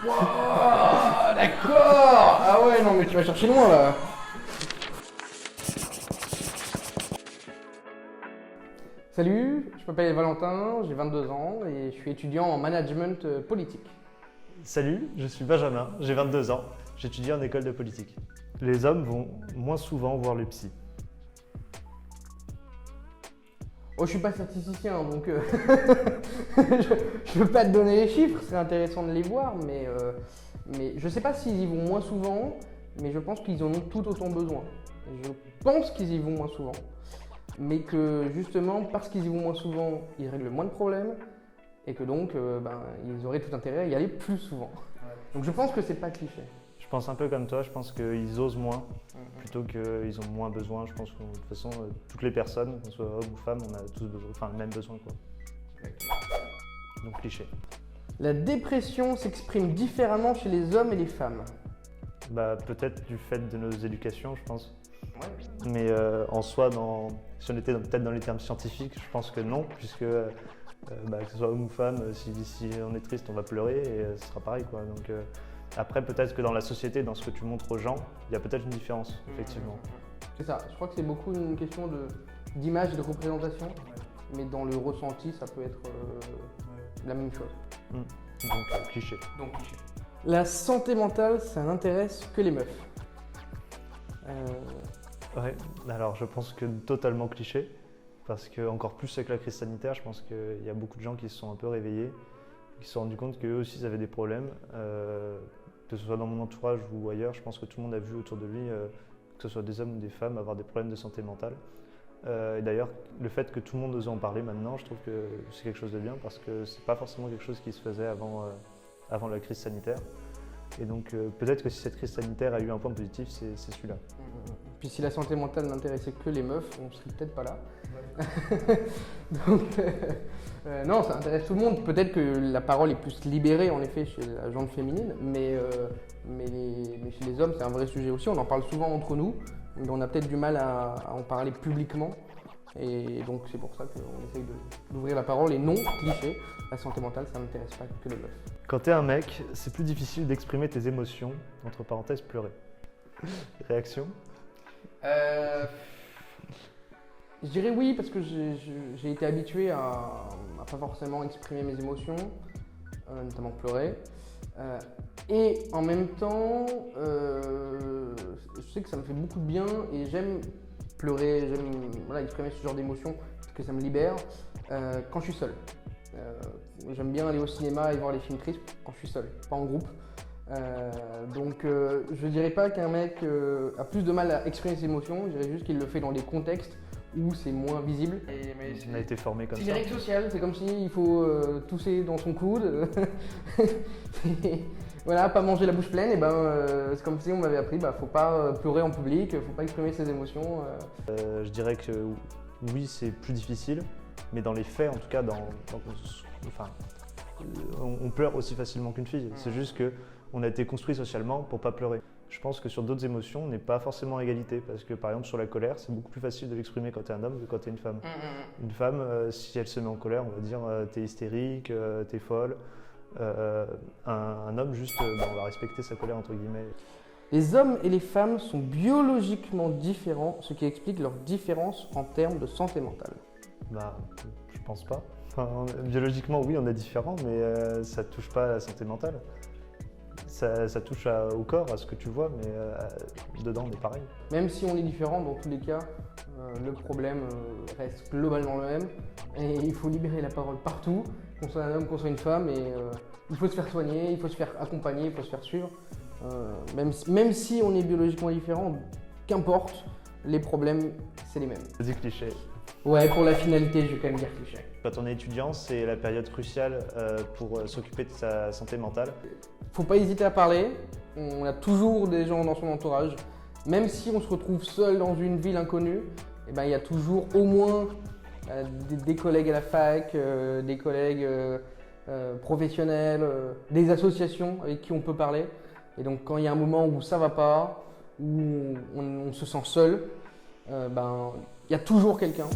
Wow, d'accord. Ah ouais, non mais tu vas chercher loin là. Salut, je m'appelle Valentin, j'ai 22 ans et je suis étudiant en management politique. Salut, je suis Benjamin, j'ai 22 ans, j'étudie en école de politique. Les hommes vont moins souvent voir le psy. Oh, je suis pas statisticien, donc je veux pas te donner les chiffres, c'est intéressant de les voir, mais je sais pas s'ils y vont moins souvent, mais je pense qu'ils en ont tout autant besoin. Je pense qu'ils y vont moins souvent, mais que justement, parce qu'ils y vont moins souvent, ils règlent moins de problèmes, et que donc, ils auraient tout intérêt à y aller plus souvent. Donc je pense que c'est pas cliché. Je pense un peu comme toi, je pense qu'ils osent moins plutôt qu'ils ont moins besoin. Je pense que de toute façon, toutes les personnes, qu'on soit homme ou femme, on a tous besoin, enfin le même besoin quoi. Donc cliché. La dépression s'exprime différemment chez les hommes et les femmes. Bah, peut-être du fait de nos éducations, je pense. Ouais. Mais en soi, si on était peut-être dans les termes scientifiques, je pense que non, puisque que ce soit homme ou femme, si on est triste, on va pleurer et ce sera pareil quoi. Donc, après, peut-être que dans la société, dans ce que tu montres aux gens, il y a peut-être une différence, effectivement. C'est ça, je crois que c'est beaucoup une question d'image et de représentation, mais dans le ressenti, ça peut être la même chose. Donc, cliché. La santé mentale, ça n'intéresse que les meufs. Ouais, alors je pense que totalement cliché, parce que encore plus avec la crise sanitaire, je pense qu'il y a beaucoup de gens qui se sont un peu réveillés, qui se sont rendus compte qu'eux aussi ils avaient des problèmes. Que ce soit dans mon entourage ou ailleurs, je pense que tout le monde a vu autour de lui, que ce soit des hommes ou des femmes, avoir des problèmes de santé mentale. Et d'ailleurs, le fait que tout le monde ose en parler maintenant, je trouve que c'est quelque chose de bien parce que c'est pas forcément quelque chose qui se faisait avant la crise sanitaire. Et donc peut-être que si cette crise sanitaire a eu un point positif, c'est celui-là. Puis si la santé mentale n'intéressait que les meufs, on serait peut-être pas là. Donc non, ça intéresse tout le monde. Peut-être que la parole est plus libérée en effet chez la gente féminine, mais chez les hommes c'est un vrai sujet aussi. On en parle souvent entre nous, mais on a peut-être du mal à en parler publiquement. Et donc c'est pour ça qu'on essaye d'ouvrir la parole et non, cliché, la santé mentale ça n'intéresse pas que les meufs. Quand t'es un mec, c'est plus difficile d'exprimer tes émotions, entre parenthèses pleurer. Réaction? Je dirais oui parce que j'ai été habitué à pas forcément exprimer mes émotions, notamment pleurer. Et en même temps, je sais que ça me fait beaucoup de bien et j'aime pleurer, j'aime exprimer ce genre d'émotions parce que ça me libère quand je suis seul. J'aime bien aller au cinéma et voir les films tristes quand je suis seul, pas en groupe. Donc je dirais pas qu'un mec a plus de mal à exprimer ses émotions, je dirais juste qu'il le fait dans des contextes où c'est moins visible. On a été formé comme ça. C'est une règle sociale, c'est comme s'il faut tousser dans son coude. Voilà, pas manger la bouche pleine, et c'est comme si on m'avait appris, faut pas pleurer en public, faut pas exprimer ses émotions. Je dirais que oui, c'est plus difficile, mais dans les faits, en tout cas, on pleure aussi facilement qu'une fille. C'est juste qu'on a été construit socialement pour pas pleurer. Je pense que sur d'autres émotions, on n'est pas forcément à égalité, parce que par exemple sur la colère, c'est beaucoup plus facile de l'exprimer quand tu es un homme que quand tu es une femme. Une femme, si elle se met en colère, on va dire t'es hystérique, t'es folle. Un homme, juste, on va respecter sa colère entre guillemets. Les hommes et les femmes sont biologiquement différents, ce qui explique leur différence en termes de santé mentale. Je pense pas. Enfin, biologiquement, oui, on est différents, mais ça touche pas à la santé mentale. Ça touche au corps, à ce que tu vois, mais dedans, on est pareil. Même si on est différents, dans tous les cas, le problème reste globalement le même. Et il faut libérer la parole partout, qu'on soit un homme, qu'on soit une femme. Et il faut se faire soigner, il faut se faire accompagner, il faut se faire suivre. Même si on est biologiquement différents, qu'importe, les problèmes, c'est les mêmes. C'est du cliché. Ouais, pour la finalité, je vais quand même dire cliché. Quand on est étudiant, c'est la période cruciale pour s'occuper de sa santé mentale. Faut pas hésiter à parler, on a toujours des gens dans son entourage. Même si on se retrouve seul dans une ville inconnue, il y a toujours au moins des collègues à la fac, des collègues professionnels, des associations avec qui on peut parler. Et donc quand il y a un moment où ça va pas, où on se sent seul, il y a toujours quelqu'un.